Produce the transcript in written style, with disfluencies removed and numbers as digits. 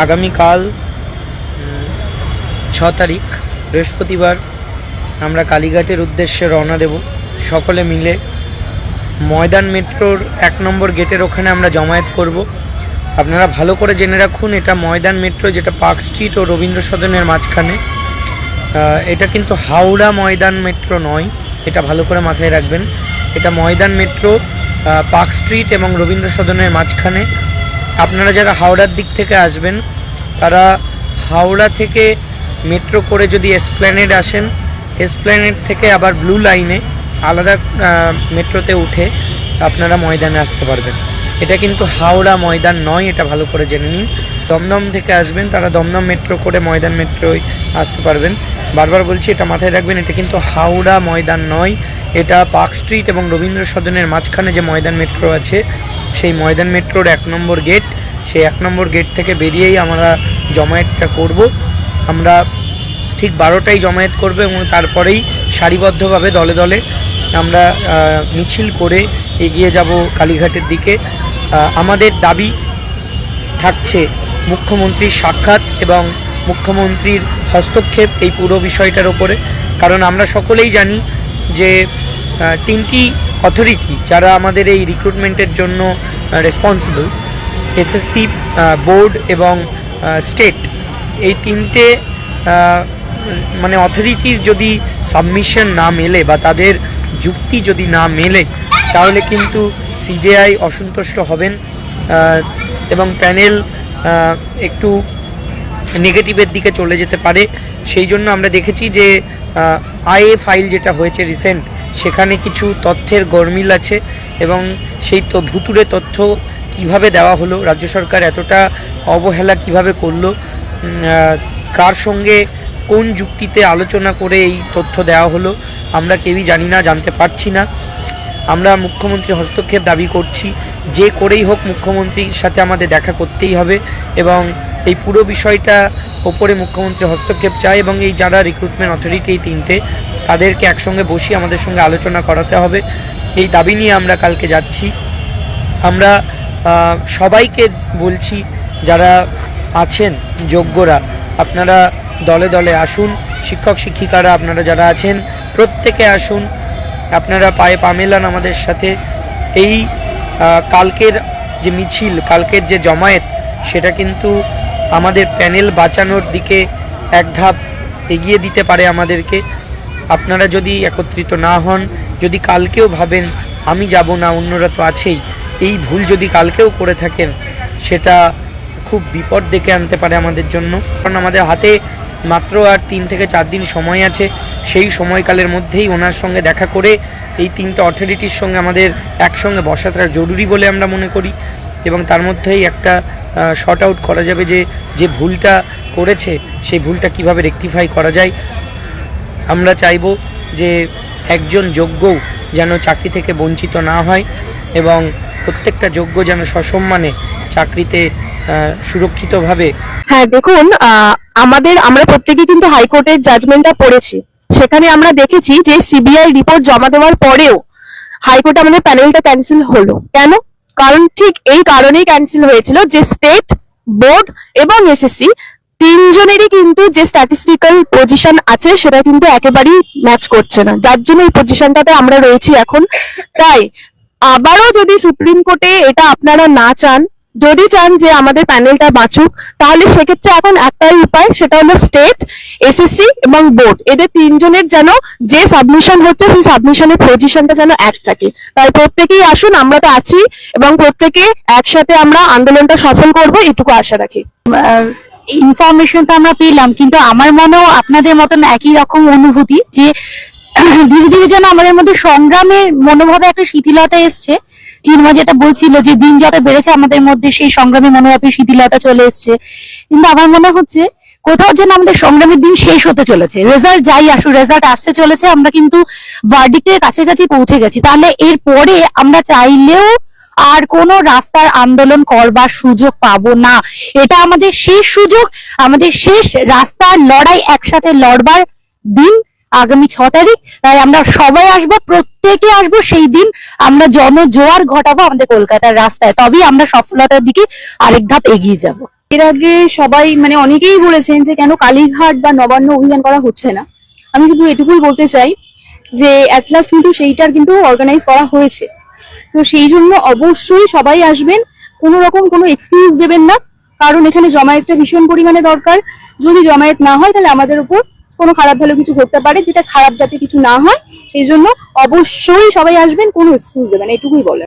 আগামীকাল 6 তারিখ বৃহস্পতিবার আমরা কালীঘাটের উদ্দেশ্যে রওনা দেব। সকলে মিলে ময়দান মেট্রোর 1 নম্বর গেটের ওখানে আমরা জমায়েত করব। আপনারা ভালো করে জেনে রাখুন, এটা ময়দান মেট্রো, যেটা পার্ক স্ট্রিট ও রবীন্দ্র সদনের মাঝখানে। এটা কিন্তু হাওড়া ময়দান মেট্রো নয়, এটা ভালো করে মাথায় রাখবেন। এটা ময়দান মেট্রো, পার্ক স্ট্রিট এবং রবীন্দ্র সদনের মাঝখানে। আপনারা যারা হাওড়ার দিক থেকে আসবেন তারা হাওড়া থেকে মেট্রো করে যদি এসপ্ল্যানেড আসেন, এসপ্ল্যানেড থেকে আবার ব্লু লাইনে আলাদা মেট্রোতে উঠে আপনারা ময়দানে আসতে পারবেন। এটা কিন্তু হাওড়া ময়দান নয়, এটা ভালো করে জেনে নিন। দমদম থেকে আসবেন তারা দমদম মেট্রো করে ময়দান মেট্রোয় আসতে পারবেন। বারবার বলছি, এটা মাথায় রাখবেন, এটা কিন্তু হাওড়া ময়দান নয়, এটা পার্ক স্ট্রিট এবং রবীন্দ্র সদনের মাঝখানে যে ময়দান মেট্রো আছে সেই ময়দান মেট্রোর 1 নম্বর গেট। সেই 1 নম্বর গেট থেকে বেরিয়েই আমরা জমায়েতটা করব। আমরা ঠিক 12টায় জমায়েত করব এবং তারপরেই সারিবদ্ধভাবে দলে দলে আমরা মিছিল করে এগিয়ে যাব কালীঘাটের দিকে। আমাদের দাবি থাকছে মুখ্যমন্ত্রীর সাক্ষাৎ এবং মুখ্যমন্ত্রীর হস্তক্ষেপ এই পুরো বিষয়টার ওপরে। কারণ আমরা সকলেই জানি যে 3টি অথরিটি যারা আমাদের এই রিক্রুটমেন্টের জন্য রেসপন্সিবল, এসএসসি, বোর্ড এবং স্টেট, এই 3টে মানে অথরিটির যদি সাবমিশন না মেলে বা তাদের যুক্তি যদি না মেলে তাহলে কিন্তু সিজেআই অসন্তুষ্ট হবেন এবং প্যানেল একটু নেগেটিভের দিকে চলে যেতে পারে। সেই জন্য আমরা দেখেছি যে আইএ ফাইল যেটা হয়েছে রিসেন্ট, সেখানে কিছু তথ্যের গরমিল আছে এবং সেই তো ভুতুড়ে তথ্য কিভাবে দেওয়া হলো, রাজ্য সরকার এতটা অবহেলা কিভাবে করলো, কার সঙ্গে কোন যুক্তিতে আলোচনা করে এই তথ্য দেওয়া হলো, আমরা কেউই জানি না, জানতে পারছি না। আমরা মুখ্যমন্ত্রীর হস্তক্ষেপ দাবি করছি, যে করেই হোক মুখ্যমন্ত্রীর সাথে আমাদের দেখা করতেই হবে এবং এই পুরো বিষয়টা ওপরে মুখ্যমন্ত্রী হস্তক্ষেপ চায় এবং এই যারা রিক্রুটমেন্ট অথরিটি এই 3টে তাদেরকে একসঙ্গে বসিয়ে আমাদের সঙ্গে আলোচনা করাতে হবে। এই দাবি নিয়ে আমরা কালকে যাচ্ছি। আমরা সবাইকে বলছি, যারা আছেন যোগ্যরা, আপনারা দলে দলে আসুন। শিক্ষক শিক্ষিকারা আপনারা যারা আছেন প্রত্যেকে আসুন, আপনারা পায়ে পা মেলান আমাদের সাথে। এই কালকের যে মিছিল, কালকের যে জমায়েত, সেটা কিন্তু আমাদের প্যানেল বাঁচানোর দিকে এক ধাপ এগিয়ে দিতে পারে আমাদেরকে। আপনারা যদি একত্রিত না হন, যদি কালকেও ভাবেন আমি যাব না, অন্যরা তো আছেই, এই ভুল যদি কালকেও করে থাকেন, সেটা খুব বিপদ ডেকে আনতে পারে আমাদের জন্য। কারণ আমাদের হাতে মাত্র আর 3 থেকে 4 দিন সময় আছে। সেই সময়কালের মধ্যেই ওনার সঙ্গে দেখা করে এই 3টে অথরিটির সঙ্গে আমাদের একসঙ্গে বসাটা জরুরি বলে আমরা মনে করি এবং তার মধ্যেই একটা শর্ট আউট করা যাবে যে ভুলটা করেছে সেই ভুলটা কিভাবে রেকটিফাই করা যায়। আমরা চাইব যে একজন যোগ্যও যেন চাকরি থেকে বঞ্চিত না হয় এবং প্রত্যেকটা যোগ্য যেন সসম্মানে চাকরিতে সুরক্ষিতভাবে। হ্যাঁ, দেখুন, আমরা প্রত্যেকে কিন্তু হাইকোর্টের জাজমেন্টটা পড়েছি। সেখানে আমরা দেখেছি যে সিবিআই রিপোর্ট জমা দেওয়ার পরেও হাইকোর্টে আমাদের প্যানেলটা ক্যান্সেল হলো। কেন? কারণ ঠিক এই কারণেই ক্যান্সেল হয়েছিল যে স্টেট, বোর্ড এবং এসএসসি 3জনেরই কিন্তু যে স্ট্যাটিস্টিক্যাল পজিশন আছে সেটা কিন্তু একেবারেই ম্যাচ করছে না, যার জন্য এই পজিশনটাতে আমরা রয়েছি এখন। তাই আবারও যদি সুপ্রিম কোর্টে এটা আপনারা না চান, যদি চান যে আমাদের প্যানেলটা বাঁচুক, তাহলে সেক্ষেত্রে এখন একটাই উপায়, সেটা হলো স্টেট, এসএসসি এবং বোর্ড, এদের 3জনের যেন যে সাবমিশন হচ্ছে সেই সাবমিশনের পজিশনটা যেন এক থাকে। তাই প্রত্যেকেই আসুন, আমরা তো আছি এবং প্রত্যেকে একসাথে আমরা আন্দোলনটা সফল করব, এটুকু আশা রাখি। ইনফরমেশন তো আমরা পেলাম, কিন্তু আমার মনেও আপনাদের মতন একই রকম অনুভূতি যে ধীরে ধীরে যেন আমাদের মধ্যে সংগ্রামের মনোভাবে একটা শিথিলতা এসছে। চিন্ময় যেটা বলছিল যে দিন যত বেড়েছে আমাদের মধ্যে সেই সংগ্রামী মনোভাবের শিথিলতা চলে এসছে, কিন্তু আমার মনে হচ্ছে কোথাও যেন আমাদের সংগ্রামের দিন শেষ হতে চলেছে। রেজাল্ট যাই আসুক, রেজাল্ট আসতে চলেছে, আমরা কিন্তু ভার্ডিক্টের কাছাকাছি পৌঁছে গেছি। তাহলে এর পরে আমরা চাইলেও আর কোনো রাস্তার আন্দোলন করবার সুযোগ পাবো না। এটা আমাদের শেষ সুযোগ, আমাদের শেষ রাস্তার লড়াই, একসাথে লড়বার দিন আগামী 6 তারিখ। তাই আমরা সবাই আসবো, প্রত্যেকে আসবো, সেই দিন আমরা জনজোয়ার ঘটাবো আমাদের কলকাতার রাস্তায়, তবেই আমরা সফলতার দিকে আরেক ধাপ এগিয়ে যাব। এর আগে সবাই মানে অনেকেই বলেছেন যে কেন কালীঘাট বা নবান্ন অভিযান করা হচ্ছে না। আমি শুধু এটুকুই বলতে চাই যে অ্যাট লাস্ট কিন্তু সেইটার কিন্তু অর্গানাইজ করা হয়েছে। তো সেই জন্য অবশ্যই সবাই আসবেন, কোনো রকম কোনো এক্সকিউজ দেবেন না, কারণ এখানে জমায়েতটা ভীষণ পরিমাণে দরকার। যদি জমায়েত না হয় তাহলে আমাদের উপর কোনো খারাপ ভালো কিছু ঘটতে পারে, যেটা খারাপ যাতে কিছু না হয়। এই জন্য অবশ্যই সবাই আসবেন, কোনো এক্সকিউজ দেবেন, এটুকুই বলে।